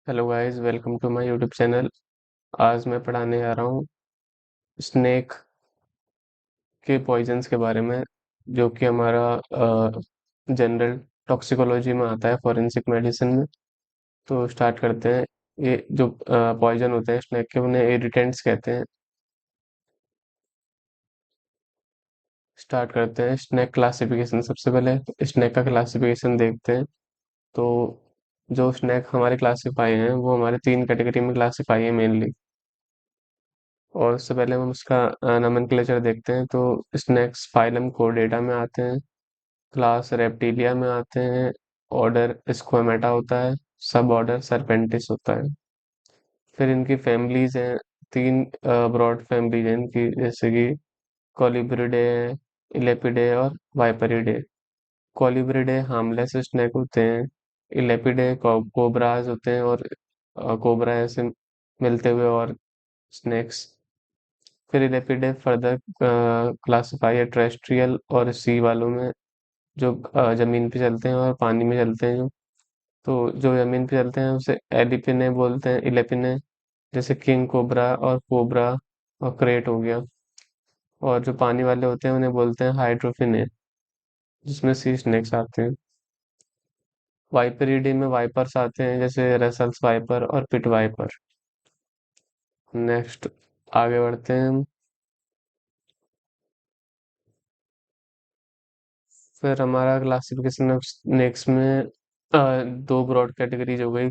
Hello guys, welcome to my YouTube channel. आज मैं पढ़ाने जा रहा हूँ स्नेक के पॉइजन्स के बारे में, जो कि हमारा जनरल टॉक्सिकोलॉजी में आता है, फॉरेंसिक मेडिसिन में। तो स्टार्ट करते हैं। ये जो पॉइजन होते हैं स्नेक के, उन्हें इरिटेंट्स कहते हैं। स्टार्ट करते हैं स्नेक क्लासिफिकेशन। सबसे पहले स्नेक का क्लासिफिकेशन देखते हैं। तो जो स्नेक हमारे क्लासीफाई हैं वो हमारे 3 कैटेगरी में क्लासीफाई है मेनली। और उससे पहले हम उसका नोमेनक्लेचर देखते हैं। तो स्नेक्स फाइलम कोर्डेटा में आते हैं, क्लास रेप्टिलिया में आते हैं, ऑर्डर स्क्वामेटा होता है, सब ऑर्डर सरपेंटिस होता है। फिर इनकी फैमिलीज हैं, 3 ब्रॉड फैमिलीज हैं इनकी, जैसे कि कोलिब्रिडे, इलेपिडे और वाइपरिडे। कोलिब्रिडे हार्मलेस स्नेक होते हैं। इलेपिडे कोबराज होते हैं, और कोबरा ऐसे मिलते हुए और स्नेक्स। फिर इलेपिडे फर्दर क्लासिफाई है टेरेस्ट्रियल और सी वालों में, जो जमीन पे चलते हैं और पानी में चलते हैं। जो तो जो जमीन पे चलते हैं उसे एलिपिने बोलते हैं, इलेपिने, जैसे किंग कोबरा और कोबरा और क्रेट हो गया। और जो पानी वाले होते हैं उन्हें बोलते हैं हाइड्रोफिने, जिसमें सी स्नेक्स आते हैं। वाइपरिडी में वाइपर्स आते हैं, जैसे रसल्स वाइपर और पिट वाइपर। नेक्स्ट आगे बढ़ते हैं हम। फिर हमारा क्लासिफिकेशन ऑफ स्नेक्स में 2 ब्रॉड कैटेगरीज हो गई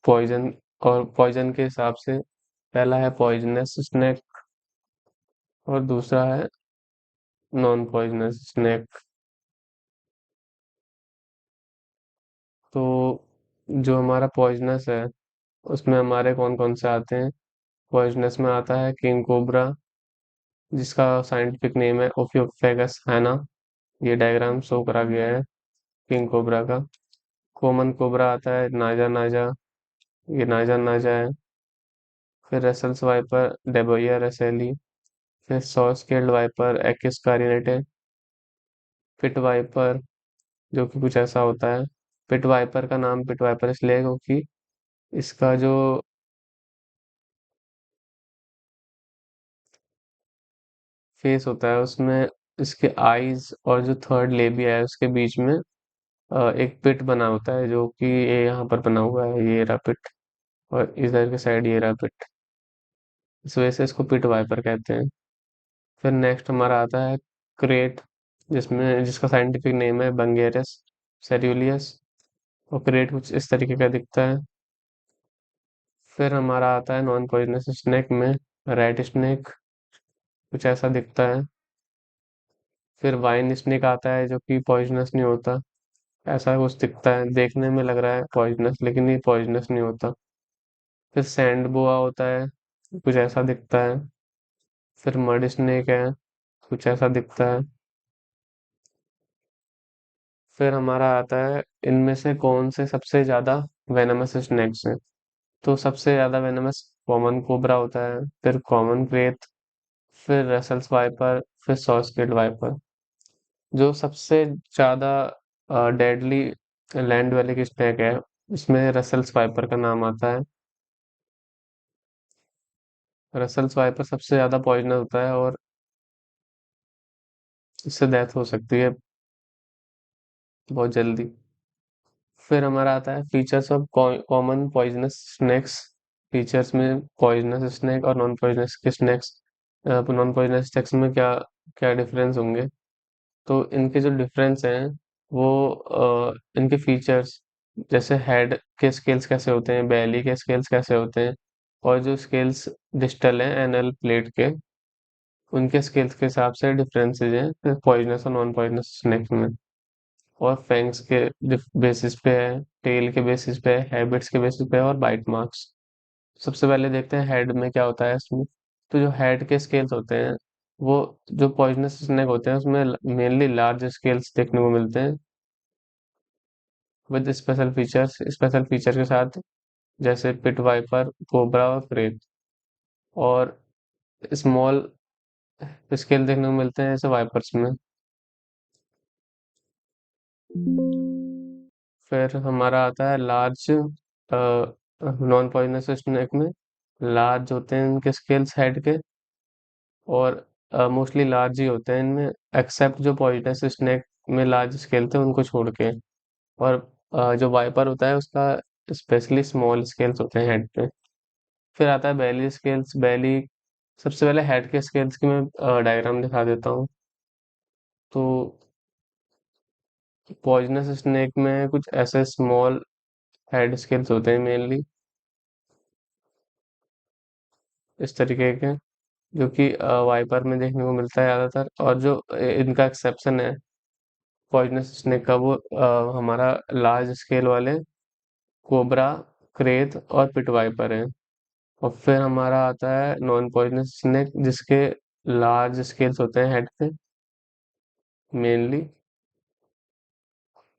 पॉइजन, और पॉइजन के हिसाब से पहला है पॉइजनस स्नेक और दूसरा है नॉन पॉइजनस स्नेक। तो जो हमारा पॉइजनस है उसमें हमारे कौन कौन से आते हैं। पॉइजनस में आता है किंग कोबरा, जिसका साइंटिफिक नेम है ओफियोफेगस हैना। ये डायग्राम शो करा गया है किंग कोबरा का। कॉमन कोबरा आता है नाजा नाजा, ये नाजा नाजा है। फिर रसल्स वाइपर डेबोया रसेली। फिर saw scaled viper Echis carinatus. Pit viper, जो कि कुछ ऐसा होता है। पिट वाइपर का नाम पिट वाइपर इसलिए है क्योंकि इसका जो फेस होता है उसमें इसके आईज और जो थर्ड लेबिया है उसके बीच में एक पिट बना होता है, जो कि ये यहाँ पर बना हुआ है, ये रहा पिट। और इधर के साइड ये रहा पिट। इस वजह से इसको पिट वाइपर कहते हैं। फिर नेक्स्ट हमारा आता है क्रेट, जिसका साइंटिफिक नेम है बंगेरस सेल्यूलियस। और क्रेट कुछ इस तरीके का दिखता है। फिर हमारा आता है नॉन पॉइजनस स्नेक में रेड स्नेक, कुछ ऐसा दिखता है। फिर वाइन स्नेक आता है, जो कि पॉइजनस नहीं होता, ऐसा कुछ दिखता है, देखने में लग रहा है पॉइजनस लेकिन ये पॉइजनस नहीं होता। फिर सैंड बोआ होता है, कुछ ऐसा दिखता है। फिर मड स्नेक है, कुछ ऐसा दिखता है। फिर हमारा आता है इनमें से कौन से सबसे ज्यादा वेनमस स्नेक्स हैं। तो सबसे ज्यादा वेनमस कॉमन कोबरा होता है, फिर कॉमन क्रेट, फिर रसल्स वाइपर, फिर सॉस्केड वाइपर। जो सबसे ज्यादा डेडली लैंड वाले की स्नेक है, इसमें रसल्स वाइपर का नाम आता है। रसल्स वाइपर सबसे ज्यादा पॉइजनस होता है और इससे डेथ हो सकती है बहुत जल्दी। फिर हमारा आता है features of common poisonous snacks. Features में पॉइजनस स्नेक और नॉन पॉइजनस के स्नेक्स, नॉन पॉइजनस स्नेक्स में क्या क्या डिफरेंस होंगे। तो इनके जो डिफरेंस हैं वो इनके फीचर्स, जैसे हेड के स्केल्स कैसे होते हैं, बैली के स्केल्स कैसे होते हैं, और जो स्केल्स डिस्टल हैं एनल प्लेट के, उनके स्केल्स के हिसाब से डिफरेंसेस हैं पॉइजनस और नॉन पॉइजनस स्नेक्स में। और फैंग्स के बेसिस पे है, टेल के बेसिस पे है, हैबिट्स के बेसिस पे है, और बाइट मार्क्स। सबसे पहले देखते हैं हेड में क्या होता है इसमें। तो जो हेड के स्केल्स होते हैं वो, जो पॉइजनस स्नेक होते हैं उसमें मेनली लार्ज स्केल्स देखने को मिलते हैं, विद स्पेशल फीचर के साथ, जैसे पिट वाइपर, कोबरा और क्रेप। और स्मॉल स्केल देखने को मिलते हैं जैसे वाइपर्स में। फिर हमारा आता है लार्ज नॉन पॉइजनस स्नेक में लार्ज होते हैं इनके स्केल्स हेड के, और मोस्टली लार्ज ही होते हैं इनमें, एक्सेप्ट जो पॉइजनस स्नेक में लार्ज स्केल थे उनको छोड़ के। और जो वाइपर होता है उसका स्पेशली स्मॉल स्केल्स होते हैं हेड पे। फिर आता है बेली स्केल्स। बेली, सबसे पहले हेड के स्केल्स की मैं डायग्राम दिखा देता हूँ। तो पॉइजनस स्नेक में कुछ ऐसे स्मॉल हेड स्केल्स होते हैं मेनली, इस तरीके के, जो कि वाइपर में देखने को मिलता है ज़्यादातर। और जो इनका एक्सेप्शन है पॉइजनस स्नेक का, वो हमारा लार्ज स्केल वाले कोबरा, क्रेत और पिट वाइपर है। और फिर हमारा आता है नॉन पॉइजनस स्नेक, जिसके लार्ज स्केल्स होते हैं हेड पे मेनली।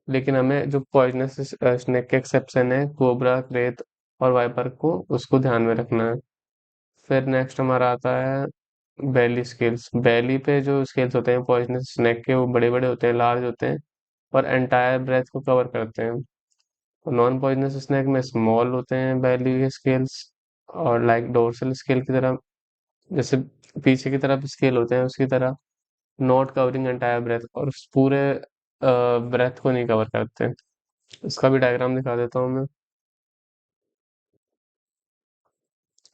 लेकिन हमें जो पॉइजनस स्नेक के एक्सेप्शन है कोबरा, क्रेत और वाइपर को, उसको ध्यान में रखना है। फिर नेक्स्ट हमारा आता है बेली स्केल्स। बेली पे जो स्केल्स होते हैं पॉइजनस स्नेक के, वो बड़े बड़े होते हैं, लार्ज होते हैं, और एंटायर ब्रेथ को कवर करते हैं। और नॉन पॉइजनस स्नेक में स्मॉल होते हैं बेली के स्केल्स, और लाइक डोर्सल स्केल की तरह, जैसे पीछे की तरफ स्केल होते हैं उसकी तरह, नॉट कवरिंग एंटायर ब्रेथ, और उस पूरे ब्रेथ को नहीं कवर करते। इसका भी डायग्राम दिखा देता हूँ मैं।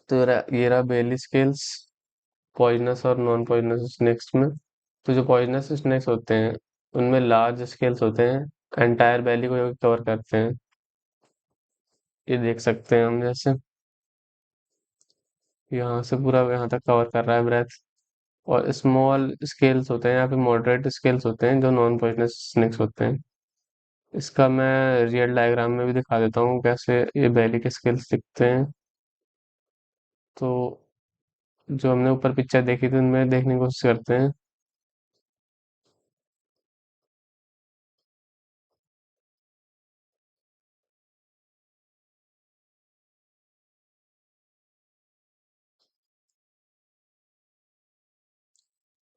तो ये रहा बेली स्केल्स पॉइजनस और नॉन पॉइजनस स्नेक्स में। तो जो पॉइजनस स्नेक्स होते हैं उनमें लार्ज स्केल्स होते हैं, एंटायर बेली को कवर करते हैं। ये देख सकते हैं हम, जैसे यहाँ से पूरा यहाँ तक कवर कर रहा है ब्रेथ। और स्मॉल स्केल्स होते हैं या फिर मॉडरेट स्केल्स होते हैं जो नॉन पॉइजनस स्नेक्स होते हैं। इसका मैं रियल डायग्राम में भी दिखा देता हूँ कैसे ये बेली के स्केल्स दिखते हैं। तो जो हमने ऊपर पिक्चर देखी थी उनमें देखने की कोशिश करते हैं।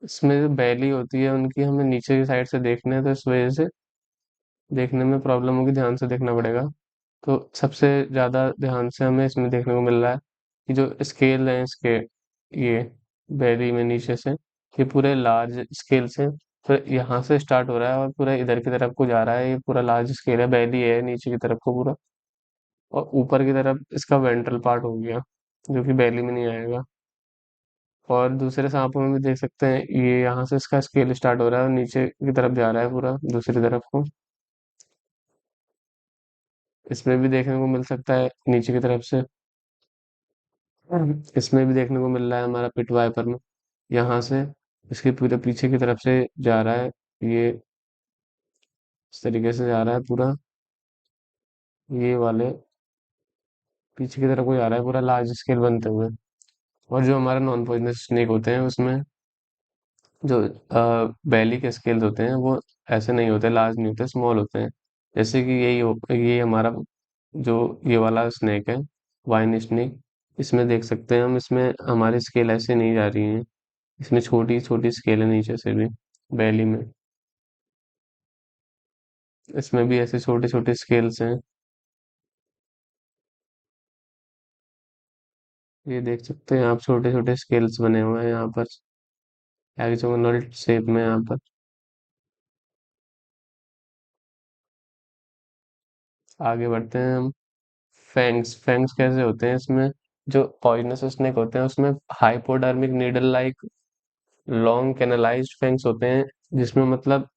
इसमें जो बेली होती है उनकी हमें नीचे की साइड से देखना है, तो इस वजह से देखने में प्रॉब्लम होगी, ध्यान से देखना पड़ेगा। तो सबसे ज़्यादा ध्यान से हमें इसमें देखने को मिल रहा है कि जो स्केल हैं इसके, ये बेली में नीचे से, ये पूरे लार्ज स्केल से, फिर यहाँ से स्टार्ट हो रहा है और पूरा इधर की तरफ को जा रहा है। ये पूरा लार्ज स्केल है, बेली है नीचे की तरफ को पूरा, और ऊपर की तरफ इसका वेंट्रल पार्ट हो गया, जो कि बेली में नहीं आएगा। और दूसरे सांपों में भी देख सकते हैं, ये यहाँ से इसका स्केल स्टार्ट हो रहा है और नीचे की तरफ जा रहा है पूरा दूसरी तरफ को। इसमें भी देखने को मिल सकता है नीचे की तरफ से। इसमें भी देखने को मिल रहा है हमारा पिट वाइपर में, यहाँ से इसके पूरे पीछे की तरफ से जा रहा है। ये इस तरीके से जा रहा है पूरा, ये वाले पीछे की तरफ को जा रहा है पूरा लार्ज स्केल बनते हुए। और जो हमारा नॉन पॉइजनस स्नेक होते हैं उसमें जो बैली के स्केल्स होते हैं वो ऐसे नहीं होते, लार्ज नहीं होते, स्मॉल होते हैं। जैसे कि ये हमारा जो ये वाला स्नेक है, वाइन स्नेक, इसमें देख सकते हैं हम, इसमें हमारी स्केल ऐसे नहीं जा रही है, इसमें छोटी छोटी स्केल है नीचे से भी बैली में। इसमें भी ऐसे छोटे छोटे स्केल्स हैं, ये देख सकते हैं आप, छोटे छोटे स्केल्स बने हुए हैं यहाँ पर हेक्सागोनल शेप में यहाँ पर। आगे बढ़ते हैं हम। फैंग्स, फैंग्स कैसे होते हैं इसमें? जो पॉइजनस स्नेक होते हैं उसमें hypodermic needle like long canalised fangs होते हैं, जिसमें मतलब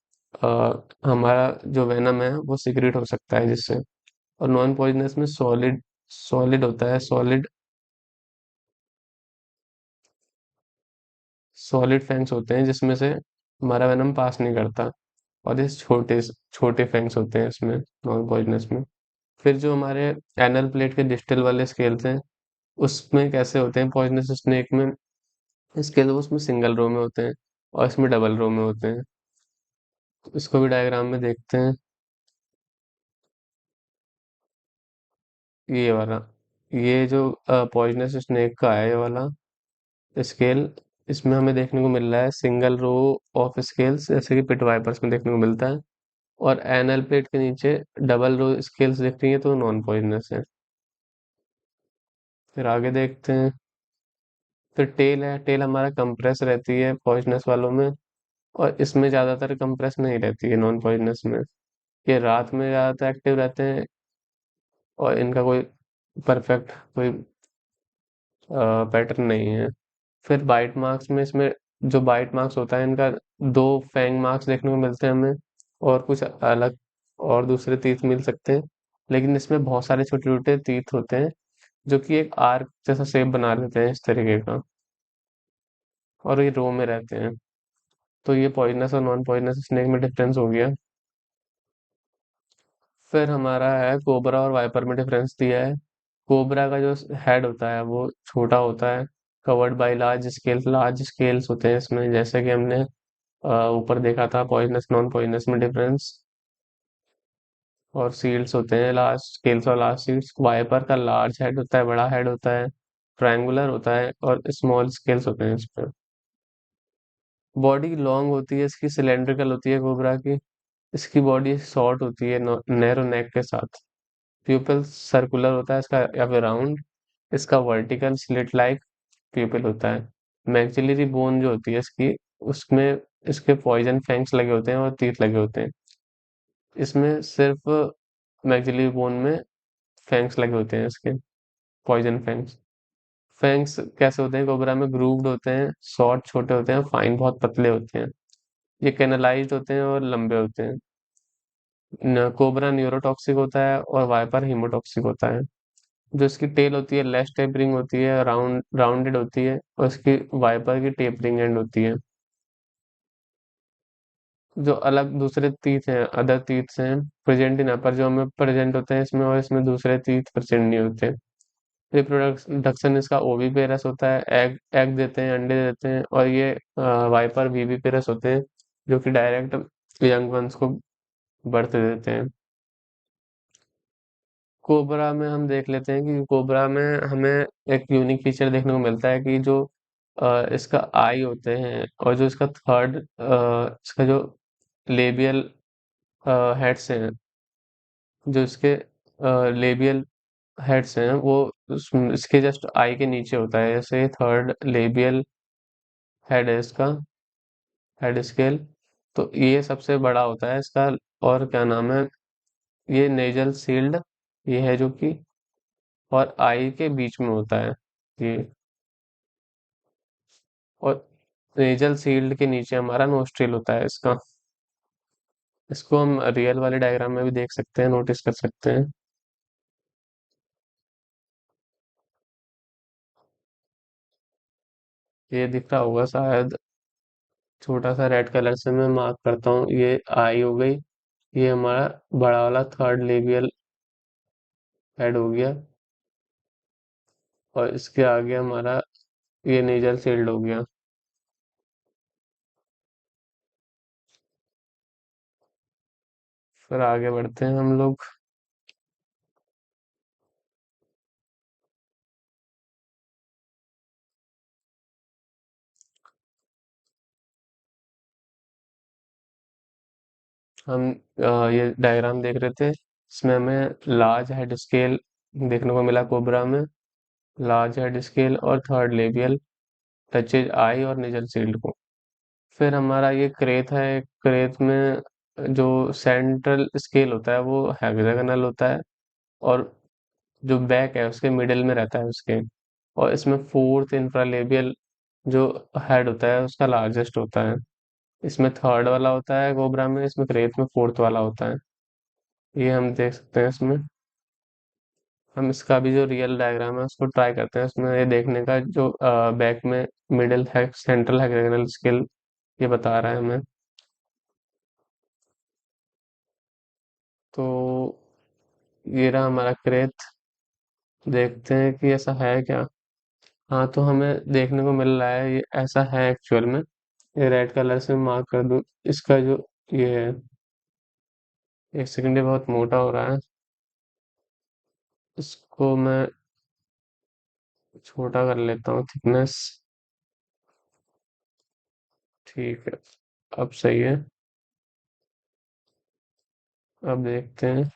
हमारा जो वेनम है वो सिक्रेट हो सकता है जिससे। और नॉन पॉइजनस में सॉलिड, सॉलिड होता है, सॉलिड, सॉलिड फैंग्स होते हैं जिसमें से हमारा वेनम पास नहीं करता। और ये छोटे छोटे फैंग्स होते हैं इसमें नॉन पॉइजनस में। फिर जो हमारे एनल प्लेट के डिस्टल वाले स्केल्स हैं उसमें कैसे होते हैं पॉइजनस स्नेक में? स्केल उसमें सिंगल रो में होते हैं और इसमें डबल रो में होते हैं। इसको भी डायग्राम में देखते हैं। ये वाला, ये जो पॉइजनस स्नेक का है ये वाला स्केल, इसमें हमें देखने को मिल रहा है सिंगल रो ऑफ स्केल्स, जैसे कि पिट वाइपर्स में देखने को मिलता है। और एनल प्लेट के नीचे डबल रो स्केल्स दिख रही है, तो नॉन पॉइजनस है। फिर आगे देखते हैं। फिर टेल है, टेल हमारा कंप्रेस रहती है पॉइजनस वालों में, और इसमें ज़्यादातर कंप्रेस नहीं रहती है नॉन पॉइजनस में। ये रात में ज़्यादातर एक्टिव रहते हैं, और इनका कोई परफेक्ट कोई पैटर्न नहीं है। फिर बाइट मार्क्स में इसमें जो बाइट मार्क्स होता है इनका, दो फैंग मार्क्स देखने को मिलते हैं हमें, और कुछ अलग और दूसरे तीत मिल सकते हैं। लेकिन इसमें बहुत सारे छोटे छोटे तीत होते हैं जो कि एक आर्क जैसा शेप बना लेते हैं इस तरीके का, और ये रो में रहते हैं। तो ये पॉइजनस और नॉन पॉइजनस स्नेक में डिफरेंस हो गया। फिर हमारा है कोबरा और वाइपर में डिफरेंस दिया है। कोबरा का जो हेड होता है वो छोटा होता है, कवर्ड बाय लार्ज स्केल्स होते हैं इसमें, जैसे कि हमने ऊपर देखा था पॉइजनस नॉन पॉइजनस में डिफरेंस। और सील्स होते हैं लार्ज स्केल्स और लार्ज सील्स। वाइपर का लार्ज हेड होता है, बड़ा हेड होता है, ट्रायंगुलर होता है, और स्मॉल स्केल्स होते हैं इस पर। बॉडी लॉन्ग होती है इसकी, सिलेंड्रिकल होती है कोबरा की। इसकी बॉडी शॉर्ट होती है नैरो नेक के साथ। प्यूपल सर्कुलर होता है इसका, या फिर राउंड। इसका वर्टिकल स्लिट लाइक प्यूपल होता है। मैक्सिलरी बोन जो होती है इसकी, उसमें इसके पॉइजन फैंग्स लगे होते हैं और तीत लगे होते हैं। इसमें सिर्फ मैक्सिलरी बोन में फैंग्स लगे होते हैं इसके, पॉइजन फैंग्स। फैंग्स कैसे होते हैं कोबरा में? ग्रूव्ड होते हैं, शॉर्ट छोटे होते हैं, फाइन बहुत पतले होते हैं। ये कैनलाइज्ड होते हैं और लंबे होते हैं। कोबरा न्यूरोटॉक्सिक होता है और वाइपर हीमोटॉक्सिक होता है। जो इसकी टेल होती है लेस टेपरिंग होती है, राउंडेड होती है, और इसकी वाइपर की टेपरिंग एंड होती है। जो अलग दूसरे तीत हैं, अदर तीत हैं, प्रेजेंट इन अपर जो हमें प्रेजेंट होते हैं इसमें, और इसमें दूसरे तीत प्रेजेंट नहीं होते। रिप्रोडक्शन इसका ओवीपेरस होता है, एग एग देते हैं, अंडे देते हैं, और ये वाइपर वीवीपेरस होते हैं जो कि डायरेक्ट यंग वंस को बर्थ देते हैं। कोबरा में हम देख लेते हैं कि कोबरा में हमें एक यूनिक फीचर देखने को मिलता है कि जो इसका आई होते हैं, और जो इसका थर्ड इसका जो लेबियल हेड्स हैं, जो इसके लेबियल हेड्स हैं वो इसके जस्ट आई के नीचे होता है। जैसे थर्ड लेबियल हेड है इसका, हेड स्केल, तो ये सबसे बड़ा होता है इसका। और क्या नाम है, ये नेजल सील्ड ये है जो कि, और आई के बीच में होता है ये। और नेजल सील्ड के नीचे हमारा नोस्ट्रिल होता है इसका। इसको हम रियल वाले डायग्राम में भी देख सकते हैं, नोटिस कर सकते हैं। ये दिख रहा होगा शायद, छोटा सा रेड कलर से मैं मार्क करता हूँ, ये आई हो गई। ये हमारा बड़ा वाला थर्ड लेबियल हेड हो गया, और इसके आगे हमारा ये नेजल सील्ड हो गया। फिर आगे बढ़ते हैं हम लोग। हम ये डायग्राम देख रहे थे, इसमें हमें लार्ज हेड स्केल देखने को मिला कोबरा में, लार्ज हेड स्केल और थर्ड लेबियल टचेज आई और नेजल सील्ड को। फिर हमारा ये क्रेत है, क्रेत में जो सेंट्रल स्केल होता है वो हेक्सागोनल होता है, और जो बैक है उसके मिडिल में रहता है उसके। और इसमें फोर्थ इंफ्रालेबियल जो हेड होता है उसका लार्जेस्ट होता है। इसमें थर्ड वाला होता है कोबरा में, इसमें क्रेत में फोर्थ वाला होता है। ये हम देख सकते हैं इसमें। हम इसका भी जो रियल डायग्राम है उसको ट्राई करते हैं, उसमें ये देखने का जो बैक में मिडिल है सेंट्रल हेक्सागोनल स्केल ये बता रहा है हमें। तो ये रहा हमारा क्रेत। देखते हैं कि ऐसा है क्या। हाँ, तो हमें देखने को मिल रहा है ये ऐसा है एक्चुअल में। ये रेड कलर से मार्क कर दूं इसका जो ये है। एक सेकंड, ये बहुत मोटा हो रहा है, इसको मैं छोटा कर लेता हूँ थिकनेस। ठीक है, अब सही है। अब देखते हैं।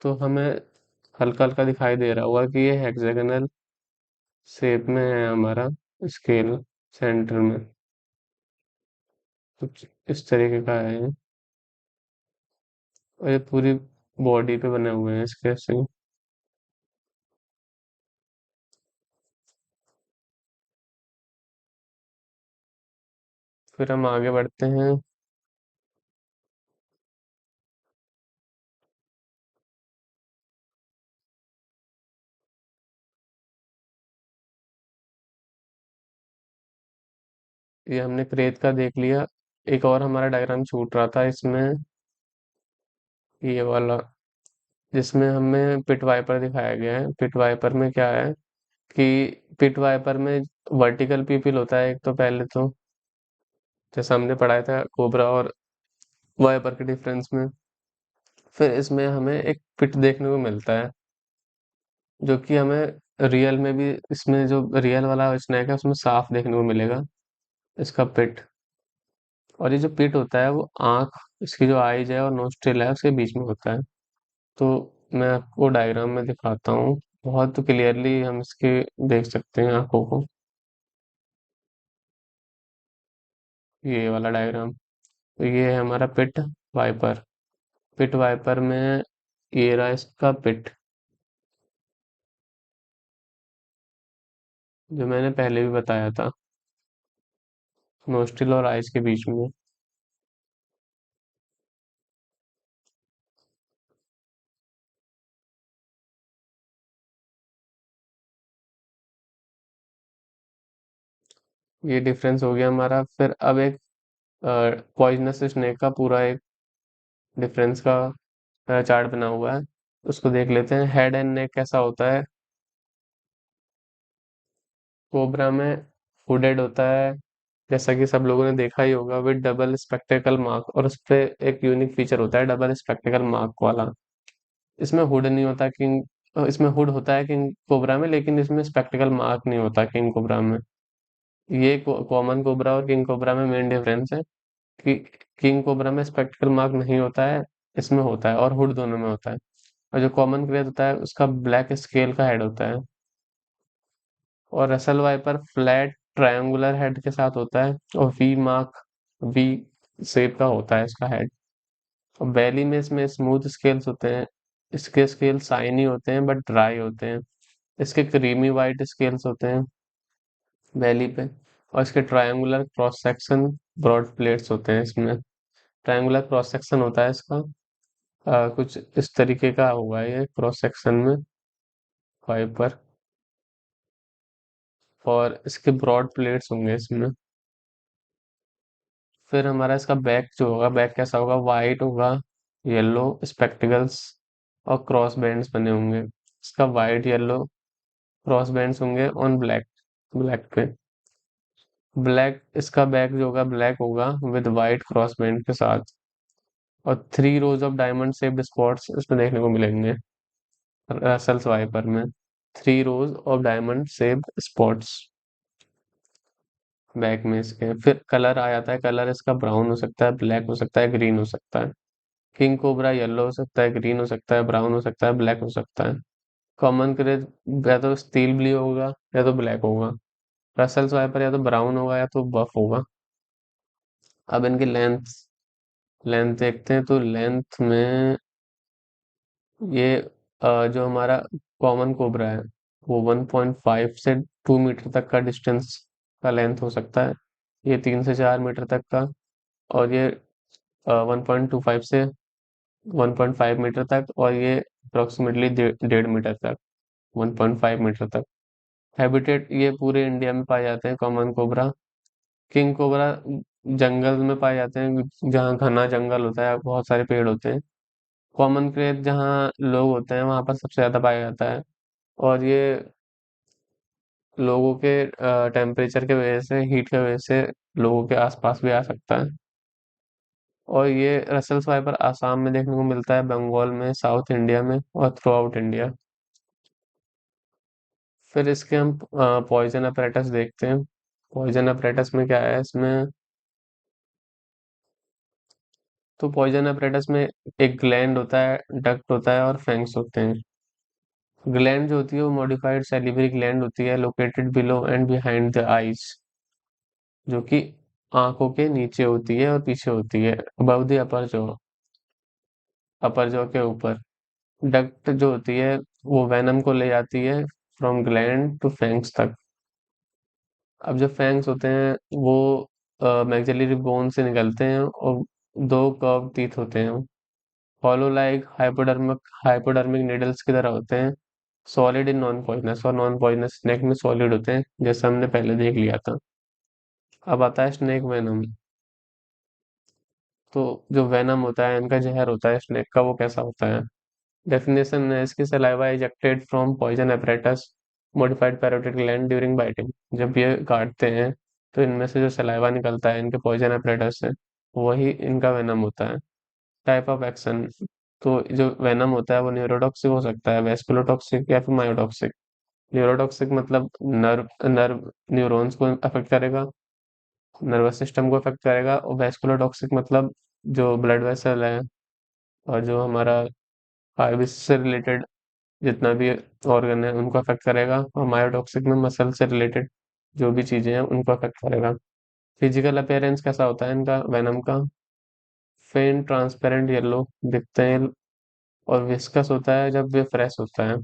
तो हमें हल्का हल्का दिखाई दे रहा होगा कि ये हेक्सागोनल शेप में है हमारा स्केल, सेंटर में कुछ इस तरीके का है ये। और ये पूरी बॉडी पे बने हुए हैं इसके ऐसे। फिर हम आगे बढ़ते हैं। ये हमने प्रेत का देख लिया। एक और हमारा डायग्राम छूट रहा था इसमें, ये वाला, जिसमें हमें पिट वाइपर दिखाया गया है। पिट वाइपर में क्या है कि पिट वाइपर में वर्टिकल पीपिल होता है एक तो, पहले तो जैसा हमने पढ़ाया था कोबरा और वाइपर के डिफरेंस में। फिर इसमें हमें एक पिट देखने को मिलता है, जो कि हमें रियल में भी, इसमें जो रियल वाला स्नैक है उसमें साफ देखने को मिलेगा इसका पिट। और ये जो पिट होता है वो आँख, इसकी जो आईज है और नोस्ट्रिल है उसके बीच में होता है। तो मैं आपको डायग्राम में दिखाता हूँ, बहुत क्लियरली हम इसके देख सकते हैं आँखों को। ये वाला डायग्राम, तो ये है हमारा पिट वाइपर। पिट वाइपर में ये रहा इसका पिट, जो मैंने पहले भी बताया था, नोस्ट्रिल और आइज के बीच में। ये डिफरेंस हो गया हमारा। फिर अब एक पॉइजनस स्नेक का पूरा एक डिफरेंस का चार्ट बना हुआ है, उसको देख लेते हैं। हेड एंड नेक कैसा होता है। कोबरा में हुडेड होता है, जैसा कि सब लोगों ने देखा ही होगा, विद डबल स्पेक्टेकल मार्क, और उस पे एक यूनिक फीचर होता है डबल स्पेक्टेकल मार्क वाला। इसमें हुड नहीं होता किंग, इसमें हुड होता है किंग कोबरा में, लेकिन इसमें स्पेक्टेकल मार्क नहीं होता किंग कोबरा में। ये कॉमन कोबरा और किंग कोबरा में मेन डिफरेंस है कि किंग कोबरा में स्पेक्टेकल मार्क नहीं होता है, इसमें होता है, और हुड दोनों में होता है। और जो कॉमन क्रेज होता है उसका ब्लैक स्केल का हेड होता है। और Russell viper flat triangular head के साथ होता है, और वी शेप का होता है इसका हेड। और बेली में इसमें स्मूथ स्केल्स होते हैं। इसके स्केल शाइनी होते हैं बट ड्राई होते हैं। इसके क्रीमी वाइट स्केल्स होते हैं बेली पे। और इसके triangular cross section, broad plates होते हैं इसमें। ट्रायंगुलर क्रॉस सेक्शन होता है इसका, कुछ इस तरीके का हुआ है ये क्रॉस सेक्शन में वाइपर। और इसके ब्रॉड प्लेट्स होंगे इसमें। फिर हमारा इसका बैक जो होगा, बैक कैसा होगा, वाइट होगा, येलो स्पेक्टिकल्स और क्रॉस बैंड्स बने होंगे। इसका वाइट येलो क्रॉस बैंड्स होंगे ऑन ब्लैक, ब्लैक पे। ब्लैक, इसका बैक जो होगा ब्लैक होगा विद वाइट क्रॉस बैंड के साथ। और 3 रोज ऑफ डायमंड शेप्ड स्पॉट्स इसमें देखने को मिलेंगे रसल्स वाइपर में। 3 रोज of diamond shaped spots back में इसके। फिर कलर आ जाता है, कलर इसका ब्राउन हो सकता है, ब्लैक हो सकता है, ग्रीन हो सकता है। किंग कोबरा येलो हो सकता है, ग्रीन हो सकता है, ब्राउन हो सकता है, ब्लैक हो सकता है। कॉमन क्रेज या तो स्टील ब्लू होगा या तो ब्लैक होगा। रसल्स वाइपर या तो ब्राउन होगा या तो बफ होगा। अब इनकी लेंथ लेंथ देखते हैं, तो लेंथ में ये जो हमारा कॉमन कोबरा है वो 1.5 से 2 मीटर तक का डिस्टेंस का लेंथ हो सकता है। ये 3 से 4 मीटर तक का। और ये 1.25 से 1.5 मीटर तक, और ये अप्रोक्सीमेटली 1.5 मीटर तक, 1.5 मीटर तक। हैबिटेट ये पूरे इंडिया में पाए जाते हैं कॉमन कोबरा। किंग कोबरा जंगल में पाए जाते हैं, जहाँ घना जंगल होता है, बहुत सारे पेड़ होते हैं। कॉमन क्रेज जहाँ लोग होते हैं वहां पर सबसे ज्यादा पाया जाता है। और ये लोगों के टेम्परेचर के वजह से, हीट के वजह से लोगों के आसपास भी आ सकता है। और ये रसेल्स वाइपर आसाम में देखने को मिलता है, बंगाल में, साउथ इंडिया में और थ्रू आउट इंडिया। फिर इसके हम पॉइजन अपरेटस देखते हैं। पॉइजन अपरेटस में क्या है, इसमें तो पॉइजन एपरेटस में एक ग्लैंड होता है, डक्ट होता है और फैंक्स होते हैं। ग्लैंड जो होती है वो मॉडिफाइड सैलिवरी ग्लैंड होती है, located below and behind the eyes, जो कि आंखों के नीचे होती है और पीछे होती है, अबव द अपर जॉ के ऊपर। डक्ट जो होती है वो वेनम को ले जाती है फ्रॉम ग्लैंड टू फैंक्स तक। अब जो फैंक्स होते हैं वो मैक्सिलरी बोन से निकलते हैं और दो कर्व टीथ होते हैं, हॉलो लाइक हाइपोडर्मिक निडल्स की तरह होते हैं, सॉलिड इन नॉन पॉइजनस, और नॉन पॉइजनस स्नेक में सॉलिड होते हैं, जैसे हमने पहले देख लिया था। अब आता है स्नेक वेनम। तो जो वेनम होता है, इनका जहर होता है स्नेक का, वो कैसा होता है? डेफिनेशन है इसकी, saliva ejected from poison apparatus modified parotid gland during biting. जब ये काटते हैं तो इनमें से जो सलाइवा निकलता है इनके पॉइजन apparatus से, वही इनका वेनम होता है। टाइप ऑफ एक्शन, तो जो वेनम होता है वो न्यूरोटॉक्सिक हो सकता है, वेस्कुलोटॉक्सिक या फिर मायोटॉक्सिक। न्यूरोटॉक्सिक मतलब नर्व नर्व न्यूरॉन्स को अफेक्ट करेगा, नर्वस सिस्टम को अफेक्ट करेगा, और वेस्कुलोटॉक्सिक मतलब जो ब्लड वेसल है और जो हमारा हार्ट से रिलेटेड जितना भी ऑर्गन है उनको अफेक्ट करेगा, और मायोटॉक्सिक में मसल से रिलेटेड जो भी चीजें हैं उनको अफेक्ट करेगा। फिजिकल अपीयरेंस कैसा होता है इनका वेनम का? फेंट ट्रांसपेरेंट येलो दिखते हैं, और विस्कस होता है जब वे फ्रेश होता है।